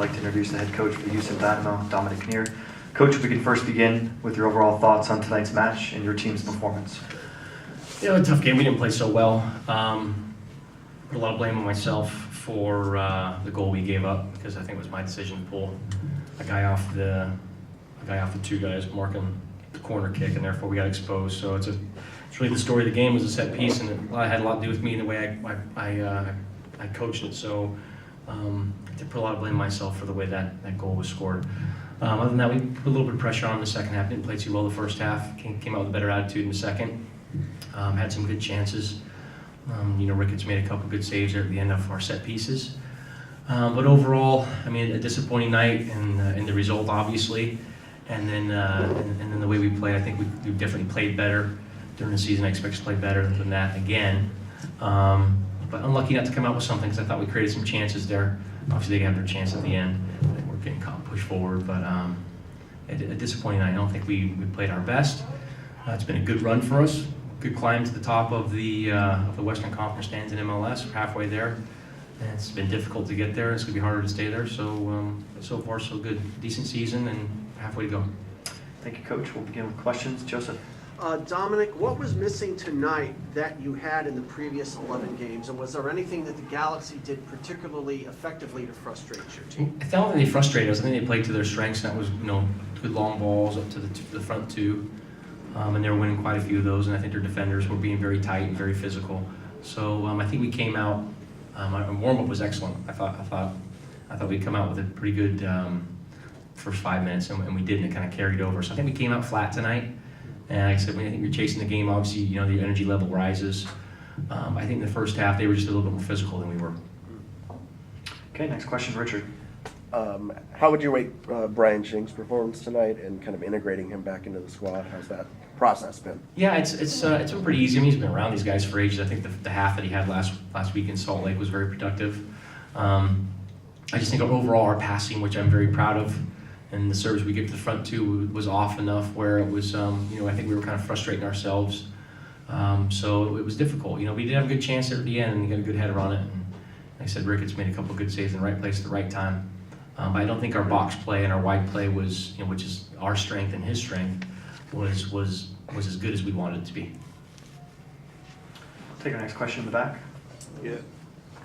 like to introduce the head coach for the Houston Dynamo, Kinnear. Coach, if we can first begin with your overall thoughts on tonight's match and your team's performance. Yeah, a tough game. We didn't play so well. Put a lot of blame on myself for the goal we gave up because I think it was my decision to pull a guy off the two guys marking the corner kick, and therefore we got exposed. So it's really the story of the game was a set piece, and it had a lot to do with me and the way I coached it. So to put a lot of blame on myself for the way that goal was scored. Other than that, we put a little bit of pressure on in the second half. Didn't play too well the first half. Came out with a better attitude in the second. Had some good chances. Ricketts made a couple good saves there at the end of our set pieces. But overall, I mean, a disappointing night in the result, obviously. And then the way we played, I think we definitely played better during the season. I expect to play better than that again. But unlucky not to come out with something because I thought we created some chances there. Obviously, they got their chance at the end. We're getting caught and pushed forward, but a disappointing night. I don't think we played our best. It's been a good run for us. Good climb to the top of the Western Conference stands in MLS. We're halfway there. And it's been difficult to get there. It's going to be harder to stay there. So so far, so good. Decent season and halfway to go. Thank you, Coach. We'll begin with questions. Joseph. Dominic, what was missing tonight that you had in the previous 11 games? And was there anything that the Galaxy did particularly effectively to frustrate your team? I don't think they frustrated us. I think they played to their strengths, and that was good long balls up to the front two. And they were winning quite a few of those, and I think their defenders were being very tight and very physical. So I think we came out. Our warm-up was excellent. I thought we'd come out with a pretty good first 5 minutes, and we did, and it kind of carried over. So I think we came out flat tonight. And like I said, I think we're chasing the game. Obviously, the energy level rises. I think in the first half they were just a little bit more physical than we were. Okay, next question, Richard. How would you rate Brian Shing's performance tonight and kind of integrating him back into the squad? How's that process been? Yeah, it's been pretty easy. I mean, he's been around these guys for ages. I think the half that he had last week in Salt Lake was very productive. I just think overall our passing, which I'm very proud of, and the service we get to the front two was off enough where it was, I think we were kind of frustrating ourselves. So it was difficult. We did have a good chance there at the end, and he got a good header on it. And like I said, Ricketts made a couple good saves in the right place at the right time. But I don't think our box play and our wide play was, which is our strength and his strength, was as good as we wanted it to be. Take our next question in the back. Yeah.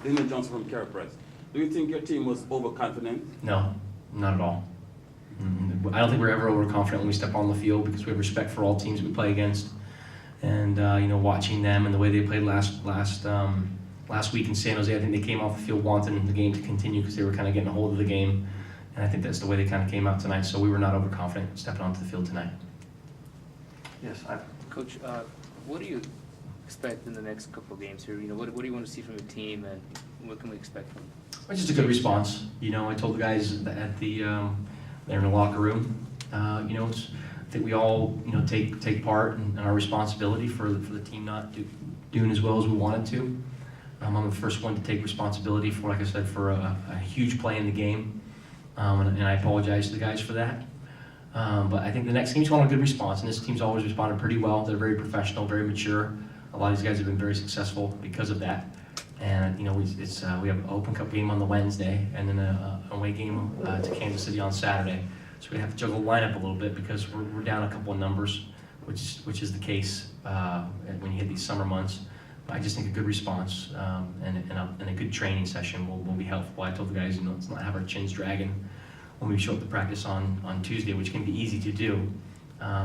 Lyndon Johnson from Cara Press. Do you think your team was overconfident? No, not at all. I don't think we're ever overconfident when we step on the field because we have respect for all teams we play against. And watching them and the way they played last week in San Jose, I think they came off the field wanting the game to continue because they were kind of getting a hold of the game. And I think that's the way they kind of came out tonight. So we were not overconfident stepping onto the field tonight. Yes, Coach, what do you expect in the next couple of games here? What do you want to see from your team, and what can we expect from them? It's just a good response. I told the guys at they're in the locker room. I think we all take part in our responsibility for the team not doing as well as we wanted to. I'm the first one to take responsibility for, like I said, for a huge play in the game, and I apologize to the guys for that. But I think the next team's want a good response, and this team's always responded pretty well. They're very professional, very mature. A lot of these guys have been very successful because of that. And we have an Open Cup game on the Wednesday, and then an away game to Kansas City on Saturday. So we have to juggle the lineup a little bit because we're down a couple of numbers, which is the case when you hit these summer months. But I just think a good response and a good training session will be helpful. I told the guys, let's not have our chins dragging when we show up to practice on Tuesday, which can be easy to do.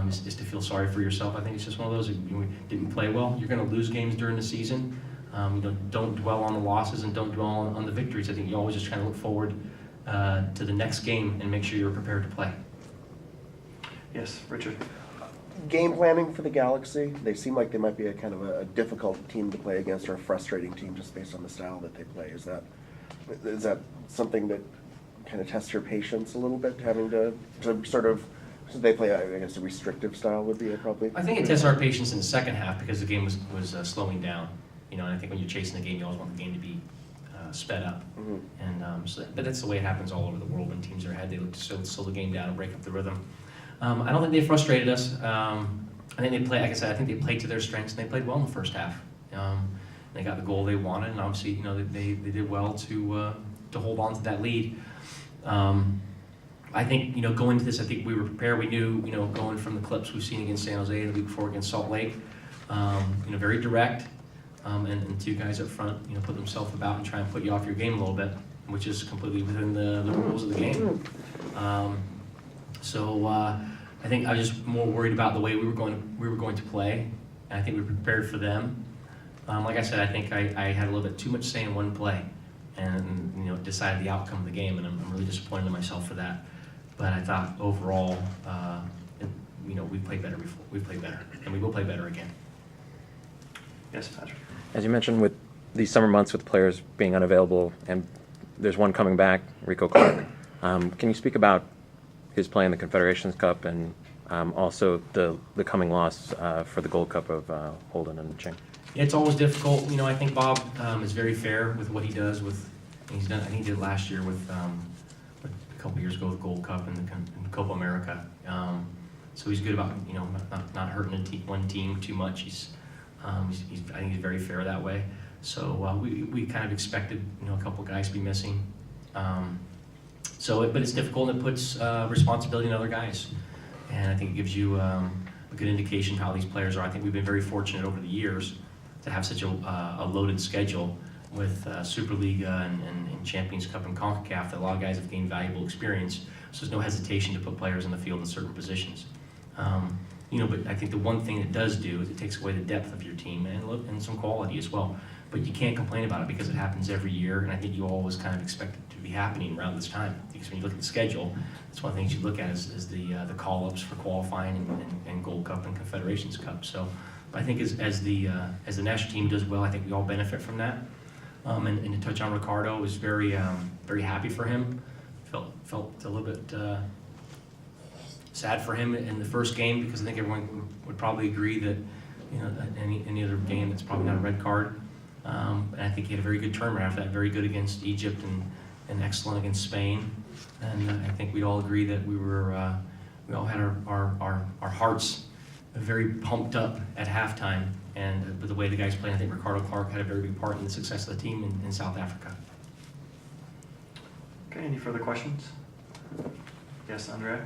Is to feel sorry for yourself. I think it's just one of those. We didn't play well. You're going to lose games during the season. Don't dwell on the losses and don't dwell on the victories. I think you always just try to look forward to the next game and make sure you're prepared to play. Yes, Richard. Game planning for the Galaxy, they seem like they might be a kind of a difficult team to play against, or a frustrating team just based on the style that they play. Is that something that kind of tests your patience a little bit, having to sort of, so they play, I guess, a restrictive style would be it probably? I think it tests our patience in the second half because the game was slowing down. And I think when you're chasing the game, you always want the game to be sped up. Mm-hmm. And but that's the way it happens all over the world when teams are ahead. They look to slow the game down and break up the rhythm. I don't think they frustrated us. I think they played, like I said, I think they played to their strengths, and they played well in the first half. They got the goal they wanted, and obviously, they did well to hold on to that lead. I think, going into this, I think we were prepared. We knew, going from the clips we've seen against San Jose the week before against Salt Lake, very direct, and two guys up front, put themselves about and try and put you off your game a little bit, which is completely within the rules of the game. I think I was just more worried about the way we were going to play, and I think we prepared for them. Like I said, I think I had a little bit too much say in one play, and decided the outcome of the game, and I'm really disappointed in myself for that. But I thought overall, we played better before. We played better, and we will play better again. Yes, Patrick. As you mentioned, with these summer months with players being unavailable, and there's one coming back, Rico Clark, can you speak about his play in the Confederations Cup and also the coming loss for the Gold Cup of Holden and Ching? It's always difficult. I think Bob is very fair with what he does. He's done. I think he did last year with a couple years ago with Gold Cup and the Copa America. So he's good about not hurting one team too much. I think he's very fair that way. So we kind of expected a couple guys to be missing. But it's difficult, and it puts responsibility on other guys. And I think it gives you a good indication of how these players are. I think we've been very fortunate over the years to have such a loaded schedule with Superliga and Champions Cup and CONCACAF that a lot of guys have gained valuable experience. So there's no hesitation to put players in the field in certain positions. But I think the one thing it does do is it takes away the depth of your team and some quality as well. But you can't complain about it because it happens every year, and I think you always kind of expect it to be happening around this time. Because when you look at the schedule, that's one of the things you look at is the call-ups for qualifying and Gold Cup and Confederations Cup. So I think as the national team does well, I think we all benefit from that. And to touch on Ricardo, was very happy for him. Felt a little bit sad for him in the first game, because I think everyone would probably agree that any other game that's probably not a red card. And I think he had a very good turnaround after that, very good against Egypt and excellent against Spain. And I think we all agree that we all had our hearts very pumped up at halftime. And with the way the guys played, I think Ricardo Clark had a very big part in the success of the team in South Africa. Okay, any further questions? Yes, Andrea?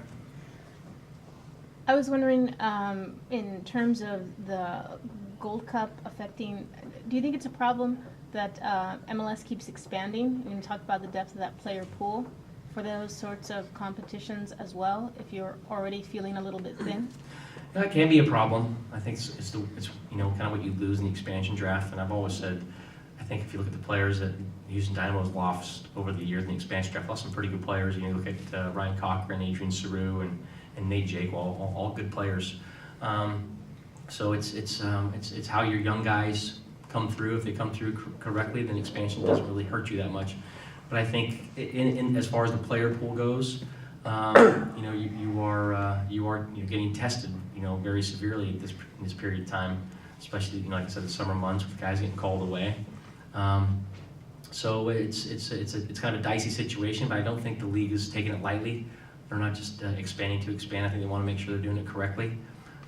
I was wondering, in terms of the Gold Cup affecting, do you think it's a problem that MLS keeps expanding? And you talk about the depth of that player pool for those sorts of competitions as well, if you're already feeling a little bit thin? That can be a problem. I think it's kind of what you lose in the expansion draft. And I've always said, I think if you look at the players that Houston Dynamo's lost over the years in the expansion draft, lost some pretty good players. You look at Ryan Cochran, Adrian Saru, and Nate Jake, all good players. So it's how your young guys come through. If they come through correctly, then expansion doesn't really hurt you that much. But I think in as far as the player pool goes, you're getting tested, very severely in this period of time, especially like I said, the summer months with guys getting called away. So it's kind of a dicey situation, but I don't think the league is taking it lightly. They're not just expanding to expand. I think they want to make sure they're doing it correctly.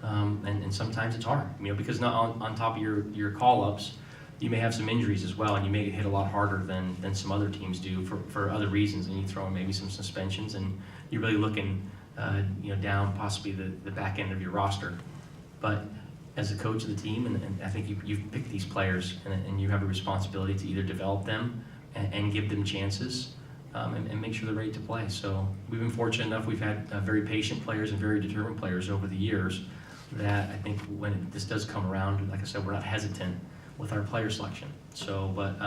And sometimes it's hard, because not on top of your call-ups, you may have some injuries as well, and you may get hit a lot harder than some other teams do for other reasons, and you throw in maybe some suspensions, and you're really looking down possibly the back end of your roster. But as a coach of the team, and I think you've picked these players, and you have a responsibility to either develop them and give them chances, and make sure they're ready to play. So we've been fortunate enough, we've had very patient players and very determined players over the years that I think when this does come around, like I said, we're not hesitant with our player selection. So, but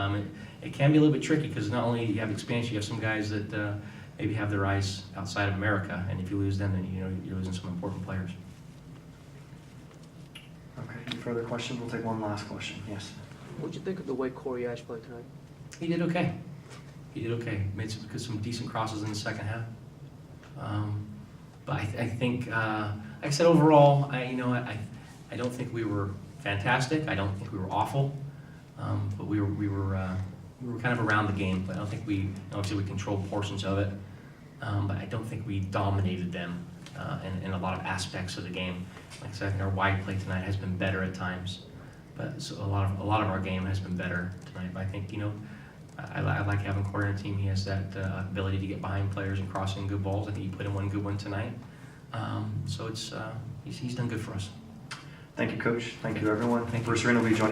it can be a little bit tricky, because not only do you have expansion, you have some guys that maybe have their eyes outside of America, and if you lose them, then you're losing some important players. Okay, any further questions? We'll take one last question. Yes. What'd you think of the way Corey Ash played tonight? He did okay. Made some decent crosses in the second half. But I think, like I said, overall, I don't think we were fantastic. I don't think we were awful. But we were kind of around the game. But I don't think obviously we controlled portions of it. But I don't think we dominated them in a lot of aspects of the game. Like I said, I think our wide play tonight has been better at times. But so a lot of our game has been better tonight. But I think, I like having Corey on the team. He has that ability to get behind players and cross in good balls. I think he put in one good one tonight. So he's done good for us. Thank you, Coach. Thank you, everyone. Thank you. Bruce Arena will be joining